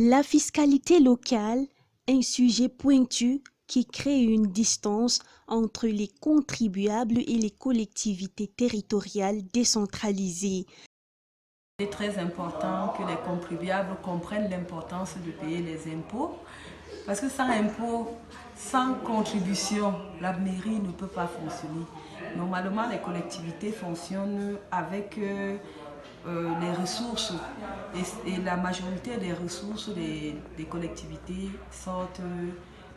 La fiscalité locale, un sujet pointu qui crée une distance entre les contribuables et les collectivités territoriales décentralisées. Il est très important que les contribuables comprennent l'importance de payer les impôts, parce que sans impôts, sans contribution, la mairie ne peut pas fonctionner. Normalement, les collectivités fonctionnent avec les ressources et la majorité des ressources des collectivités sortent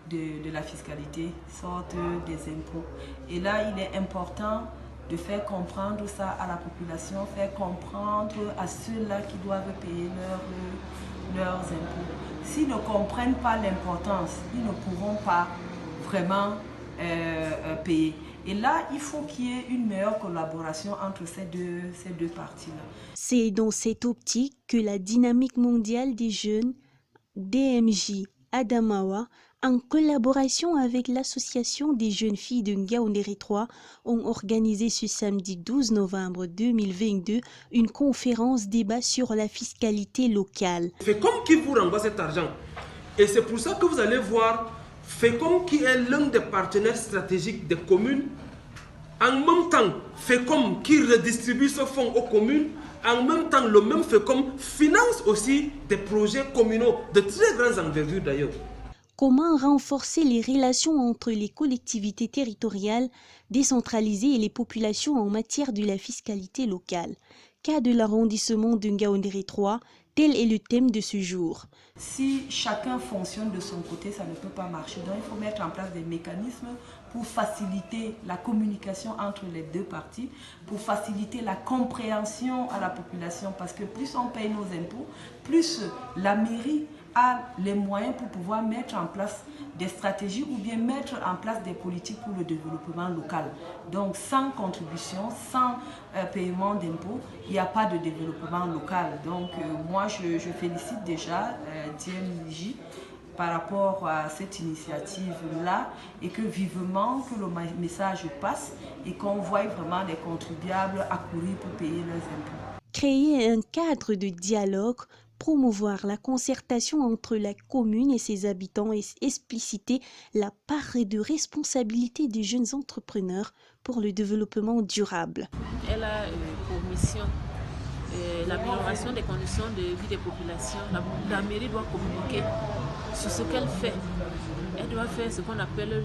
de la fiscalité, sortent des impôts. Et là, il est important de faire comprendre ça à la population, faire comprendre à ceux-là qui doivent payer leurs impôts. S'ils ne comprennent pas l'importance, ils ne pourront pas vraiment payer. Et là, il faut qu'il y ait une meilleure collaboration entre ces deux parties-là. C'est dans cette optique que la Dynamique mondiale des jeunes, DMJ Adamawa, en collaboration avec l'Association des jeunes filles de Ngaoundéré 3, ont organisé ce samedi 12 novembre 2022 une conférence débat sur la fiscalité locale. FECOM qui vous renvoie cet argent. Et c'est pour ça que vous allez voir FECOM qui est l'un des partenaires stratégiques des communes. En même temps, FECOM qui redistribue ce fonds aux communes. En même temps, le même FECOM finance aussi des projets communaux de très grandes envergures d'ailleurs. Comment renforcer les relations entre les collectivités territoriales décentralisées et les populations en matière de la fiscalité locale? Cas de l'arrondissement de Ngaoundéré 3, tel est le thème de ce jour. Si chacun fonctionne de son côté, ça ne peut pas marcher. Donc il faut mettre en place des mécanismes pour faciliter la communication entre les deux parties, pour faciliter la compréhension à la population. Parce que plus on paye nos impôts, plus la mairie a les moyens pour pouvoir mettre en place des stratégies ou bien mettre en place des politiques pour le développement local. Donc sans contribution, sans paiement d'impôts, il n'y a pas de développement local. Donc moi je félicite déjà DMJ par rapport à cette initiative-là et que vivement que le message passe et qu'on voit vraiment les contribuables accourir pour payer leurs impôts. Créer un cadre de dialogue, promouvoir la concertation entre la commune et ses habitants et expliciter la part de responsabilité des jeunes entrepreneurs pour le développement durable. Elle a pour mission l'amélioration des conditions de vie des populations. La mairie doit communiquer sur ce qu'elle fait. Elle doit faire ce qu'on appelle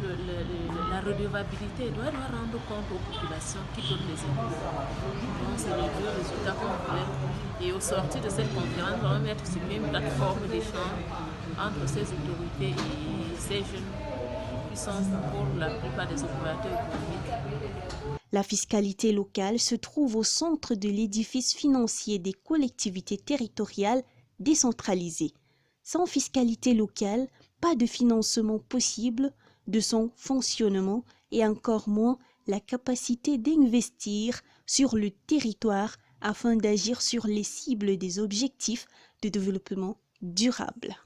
la redevabilité. Elle doit rendre compte aux populations qui donnent les impôts. Donc c'est le deux résultats qu'on voulait. Et au sortir de cette conférence, on va mettre sur une plateforme d'échange entre ces autorités et ces jeunes qui sont pour la plupart des opérateurs économiques. La fiscalité locale se trouve au centre de l'édifice financier des collectivités territoriales décentralisées. Sans fiscalité locale, pas de financement possible de son fonctionnement et encore moins la capacité d'investir sur le territoire afin d'agir sur les cibles des objectifs de développement durable.